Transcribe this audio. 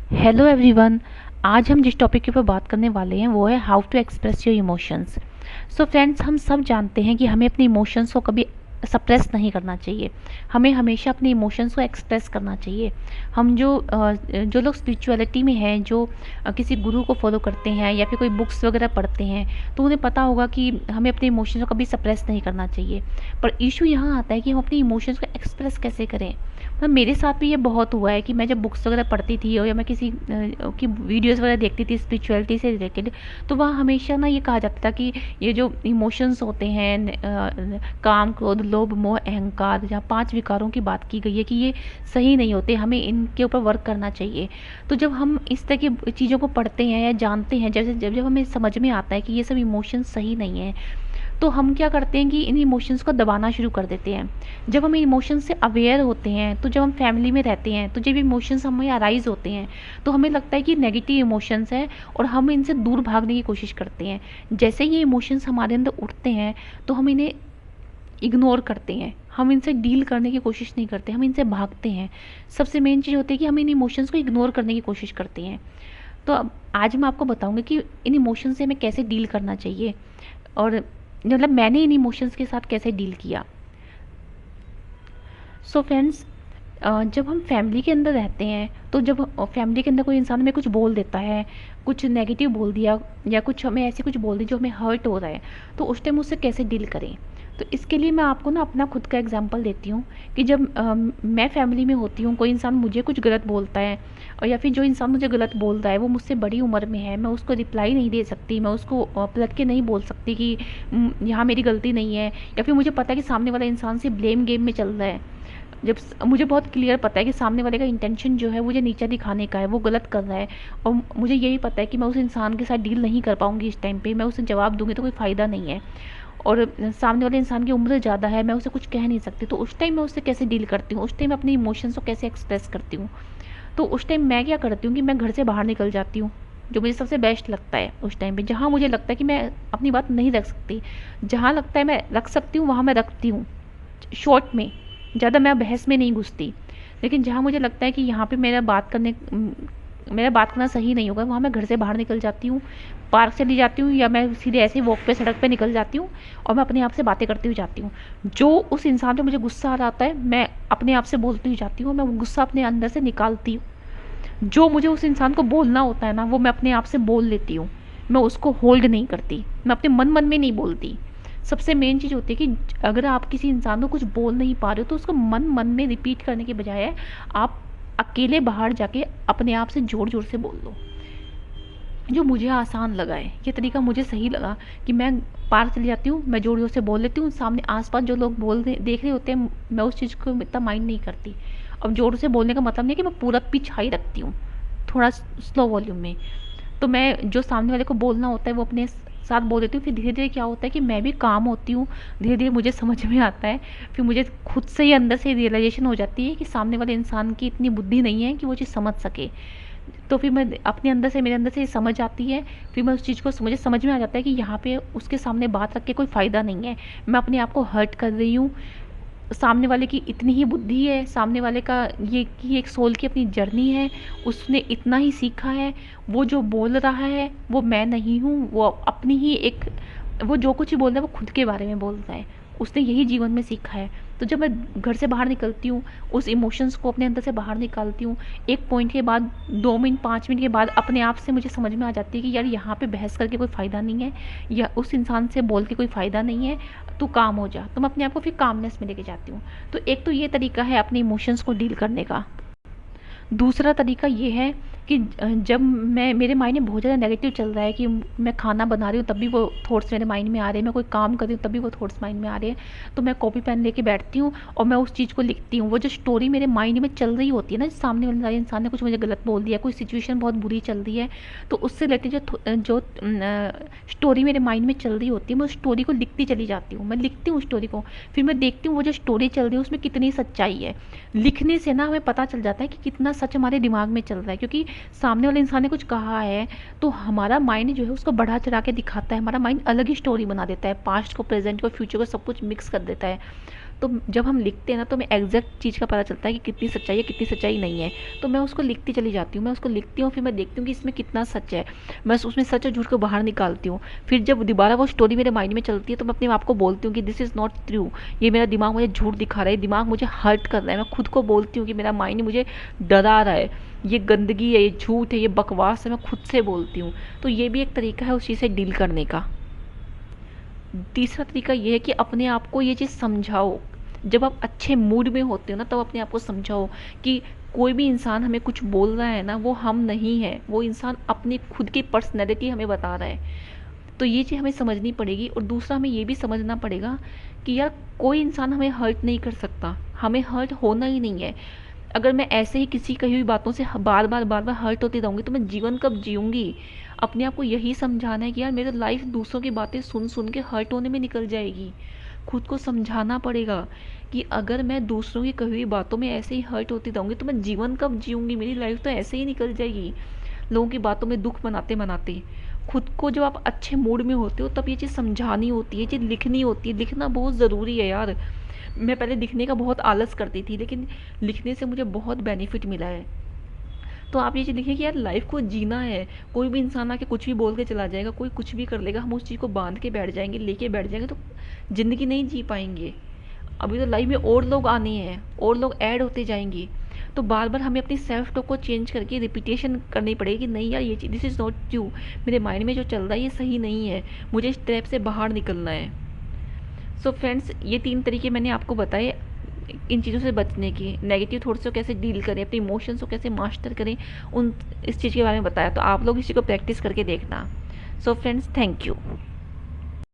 Hello everyone. आज हम जिस टॉपिक के ऊपर बात करने वाले हैं वो है how to express your emotions. So friends, हम सब जानते हैं कि हमें अपने इमोशंस को कभी सप्रेस नहीं करना चाहिए। हमें हमेशा अपने इमोशंस को एक्सप्रेस करना चाहिए। हम जो लोग स्पिरिचुअलिटी में हैं, जो किसी गुरु को फॉलो करते हैं या फिर कोई बुक्स वगैरह पढ़ते हैं, तो उन्हें पता होगा कि हमें अपने इमोशंस को कभी सप्रेस नहीं करना चाहिए। पर इशू यहाँ आता है कि हम अपने इमोशंस को एक्सप्रेस कैसे करें। मतलब मेरे साथ भी ये बहुत हुआ है कि मैं जब बुक्स वगैरह पढ़ती थी और या मैं किसी की वीडियोस वगैरह देखती थी स्पिरिचुअलिटी से रिलेटेड, तो वहाँ हमेशा ना ये कहा जाता था कि ये जो इमोशंस होते हैं, काम, क्रोध, लोभ, मोह, अहंकार, जहाँ 5 विकारों की बात की गई है कि ये सही नहीं होते, हमें इनके ऊपर वर्क करना चाहिए। तो जब हम इस तरह की चीज़ों को पढ़ते हैं या जानते हैं, जैसे जब जब हमें समझ में आता है कि ये सब इमोशंस सही नहीं है, तो हम क्या करते हैं कि इन इमोशंस को दबाना शुरू कर देते हैं। जब हम इमोशंस से अवेयर होते हैं, तो जब हम फैमिली में रहते हैं, तो जब इमोशंस हमें अराइज होते हैं, तो हमें लगता है कि नेगेटिव इमोशंस है और हम इनसे दूर भागने की कोशिश करते हैं। जैसे ये इमोशंस हमारे अंदर उठते हैं, तो हम इन्हें इग्नोर करते हैं, हम इनसे डील करने की कोशिश नहीं करते, हम इनसे भागते हैं। सबसे मेन चीज़ होती है कि हम इन इमोशंस को इग्नोर करने की कोशिश करते हैं। तो अब आज मैं आपको बताऊंगी कि इन इमोशंस से हमें कैसे डील करना चाहिए, और मतलब मैंने इन इमोशंस के साथ कैसे डील किया। सो फ्रेंड्स, जब हम फैमिली के अंदर रहते हैं, तो जब फैमिली के अंदर कोई इंसान हमें कुछ बोल देता है, कुछ नेगेटिव बोल दिया या कुछ हमें ऐसी कुछ बोल दी जो हमें हर्ट हो रहा है, तो उस टाइम उससे कैसे डील करें। तो इसके लिए मैं आपको ना अपना खुद का एग्जांपल देती हूँ कि जब मैं फैमिली में होती हूँ, कोई इंसान मुझे कुछ गलत बोलता है, और या फिर जो इंसान मुझे गलत बोल रहा है वो मुझसे बड़ी उम्र में है, मैं उसको रिप्लाई नहीं दे सकती, मैं उसको पलट के नहीं बोल सकती कि यहाँ मेरी गलती नहीं है, या फिर मुझे पता है कि सामने वाला इंसान से ब्लेम गेम में चल रहा है। जब मुझे बहुत क्लियर पता है कि सामने वाले का इंटेंशन जो है मुझे नीचा दिखाने का है, वो गलत कर रहा है, और मुझे यही पता है कि मैं उस इंसान के साथ डील नहीं कर पाऊंगी इस टाइम पे, मैं उसे जवाब दूंगी तो कोई फ़ायदा नहीं है, और सामने वाले इंसान की उम्र ज़्यादा है, मैं उसे कुछ कह नहीं सकती, तो उस टाइम मैं उससे कैसे डील करती हूँ, उस टाइम अपने इमोशंस को कैसे एक्सप्रेस करती हूँ। तो उस टाइम मैं क्या करती हूँ कि मैं घर से बाहर निकल जाती हूँ, जो मुझे सबसे बेस्ट लगता है उस टाइम पे। जहाँ मुझे लगता है कि मैं अपनी बात नहीं रख सकती, जहाँ लगता है मैं रख सकती हूँ वहाँ मैं रखती हूँ, शॉर्ट में। ज़्यादा मैं बहस में नहीं घुसती। लेकिन जहाँ मुझे लगता है कि यहाँ पे मेरा बात करना सही नहीं होगा, वहाँ मैं घर से बाहर निकल जाती हूँ, पार्क चली जाती हूँ, या मैं सीधे ऐसे ही वॉक पे सड़क पे निकल जाती हूँ, और मैं अपने आप से बातें करती हुई जाती हूँ। जो उस इंसान पे मुझे गुस्सा आ रहा होता है, मैं अपने आप से बोलती हुई जाती हूँ, मैं वो गुस्सा अपने अंदर से निकालती हूँ। जो मुझे उस इंसान को बोलना होता है ना, वो मैं अपने आप से बोल लेती हूँ। मैं उसको होल्ड नहीं करती, मैं अपने मन मन में नहीं बोलती। सबसे मेन चीज़ होती है कि अगर आप किसी इंसान को कुछ बोल नहीं पा रहे हो, तो उसको मन मन में रिपीट करने के बजाय आप अकेले बाहर जाके अपने आप से ज़ोर ज़ोर से बोल लो। जो मुझे आसान लगा है, ये तरीका मुझे सही लगा कि मैं पार्क चली जाती हूँ, मैं ज़ोर ज़ोर से बोल लेती हूँ, सामने आस-पास जो लोग बोल रहे देख रहे होते हैं, मैं उस चीज़ को इतना माइंड नहीं करती। अब ज़ोर से बोलने का मतलब नहीं है कि मैं पूरा पिच हाई रखती हूँ, थोड़ा स्लो वॉल्यूम में। तो मैं जो सामने वाले को बोलना होता है वो अपने साथ बोल देती हूँ। फिर धीरे धीरे क्या होता है कि मैं भी काम होती हूँ, धीरे धीरे मुझे समझ में आता है। फिर मुझे खुद से ही अंदर से रियलाइजेशन हो जाती है कि सामने वाले इंसान की इतनी बुद्धि नहीं है कि वो चीज़ समझ सके। तो फिर मैं अपने अंदर से, मेरे अंदर से ये समझ आती है। फिर मैं उस चीज़ को, मुझे समझ में आ जाता है कि यहाँ पे उसके सामने बात रख के कोई फ़ायदा नहीं है, मैं अपने आप को हर्ट कर रही हूँ। सामने वाले की इतनी ही बुद्धि है, सामने वाले का ये कि एक सोल की अपनी जर्नी है, उसने इतना ही सीखा है। वो जो बोल रहा है वो मैं नहीं हूँ, वो अपनी ही एक, वो जो कुछ ही बोल रहा है वो खुद के बारे में बोल रहा है, उसने यही जीवन में सीखा है। तो जब मैं घर से बाहर निकलती हूँ, उस इमोशंस को अपने अंदर से बाहर निकालती हूँ, एक पॉइंट के बाद, 2 मिनट 5 मिनट के बाद अपने आप से मुझे समझ में आ जाती है कि यार यहाँ पे बहस करके कोई फ़ायदा नहीं है, या उस इंसान से बोल के कोई फ़ायदा नहीं है, तू काम हो जा। तो मैं अपने आप को फिर कामनेस में लेके जाती हूँ। तो एक तो ये तरीका है अपने इमोशंस को डील करने का। दूसरा तरीका ये है कि जब मैं, मेरे माइंड में बहुत ज़्यादा नेगेटिव चल रहा है कि मैं खाना बना रही हूँ तब भी वो थॉट्स मेरे माइंड में आ रहे हैं, मैं कोई काम कर रही हूँ तब भी वो थॉट्स माइंड में आ रहे हैं, तो मैं कॉपी पेन लेके बैठती हूँ और मैं उस चीज़ को लिखती हूँ। वो जो स्टोरी मेरे माइंड में चल रही होती है ना, सामने वाले इंसान ने कुछ मुझे गलत बोल दिया, कोई सिचुएशन बहुत बुरी चल रही है, तो उससे रिलेटेड जो स्टोरी मेरे माइंड में चल रही होती है, मैं उस स्टोरी को लिखती चली जाती हूँ। मैं लिखती हूँ स्टोरी को, फिर मैं देखती हूँ वो जो स्टोरी चल रही है उसमें कितनी सच्चाई है। लिखने से ना हमें पता चल जाता है कि कितना सच हमारे दिमाग में चल रहा है, क्योंकि सामने वाले इंसान ने कुछ कहा है, तो हमारा माइंड जो है उसको बढ़ा चढ़ा के दिखाता है, हमारा माइंड अलग ही स्टोरी बना देता है, पास्ट को, प्रेजेंट को, फ्यूचर को, सब कुछ मिक्स कर देता है। तो जब हम लिखते हैं ना तो हमें एग्जैक्ट चीज़ का पता चलता है कि कितनी सच्चाई है कितनी सच्चाई नहीं है। तो मैं उसको लिखती चली जाती हूँ, मैं उसको लिखती हूँ, फिर मैं देखती हूँ कि इसमें कितना सच है, मैं उसमें सच और झूठ को बाहर निकालती हूँ। फिर जब दोबारा वो स्टोरी मेरे माइंड में चलती है तो मैं अपने आप को बोलती हूँ कि दिस इज़ नॉट ट्रू, ये मेरा दिमाग मुझे झूठ दिखा रहा है, दिमाग मुझे हर्ट कर रहा है। मैं खुद को बोलती हूँ कि मेरा माइंड मुझे डरा रहा है, ये गंदगी है, ये झूठ है, ये बकवास है, मैं खुद से बोलती हूँ। तो ये भी एक तरीका है उस चीज़ से डील करने का। तीसरा तरीका ये है कि अपने आप को ये चीज़ समझाओ। जब आप अच्छे मूड में होते हो ना तब अपने आप को समझाओ कि कोई भी इंसान हमें कुछ बोल रहा है ना, वो हम नहीं है, वो इंसान अपनी खुद की पर्सनैलिटी हमें बता रहा है। तो ये चीज़ हमें समझनी पड़ेगी। और दूसरा हमें ये भी समझना पड़ेगा कि यार कोई इंसान हमें हर्ट नहीं कर सकता, हमें हर्ट होना ही नहीं है। अगर मैं ऐसे ही किसी कही हुई बातों से बार बार हर्ट होती रहूँगी तो मैं जीवन कब जीऊँगी। अपने आप को यही समझाना है कि यार मेरी लाइफ दूसरों की बातें सुन सुन के हर्ट होने में निकल जाएगी। खुद को समझाना पड़ेगा कि अगर मैं दूसरों की कही हुई बातों में ऐसे ही हर्ट होती रहूँगी तो मैं जीवन कब जीऊँगी, मेरी लाइफ तो ऐसे ही निकल जाएगी लोगों की बातों में दुख मनाते मनाते। खुद को जब आप अच्छे मूड में होते हो तब ये चीज़ समझानी होती है, ये चीज़ लिखनी होती है। लिखना बहुत ज़रूरी है यार। मैं पहले लिखने का बहुत आलस करती थी, लेकिन लिखने से मुझे बहुत बेनिफिट मिला है। तो आप ये चीज़ लिखिए कि यार लाइफ को जीना है। कोई भी इंसान आके कुछ भी बोल के चला जाएगा, कोई कुछ भी कर लेगा, हम उस चीज़ को बांध के बैठ जाएंगे, लेके बैठ जाएंगे तो ज़िंदगी नहीं जी पाएंगे। अभी तो लाइफ में और लोग आने हैं, और लोग ऐड होते जाएंगे। तो बार बार हमें अपनी सेल्फ टॉक को चेंज करके रिपीटेशन करनी पड़ेगी कि नहीं यार, ये चीज़ दिस इज़ नॉट ट्रू, मेरे माइंड में जो चल रहा है ये सही नहीं है, मुझे इस ट्रैप से बाहर निकलना है। सो फ्रेंड्स, ये 3 तरीके मैंने आपको बताए इन चीज़ों से बचने की। नेगेटिव थॉट्स को कैसे डील करें, अपने इमोशंस को कैसे मास्टर करें, उन इस चीज़ के बारे में बताया। तो आप लोग इसी को प्रैक्टिस करके देखना। So friends, thank you.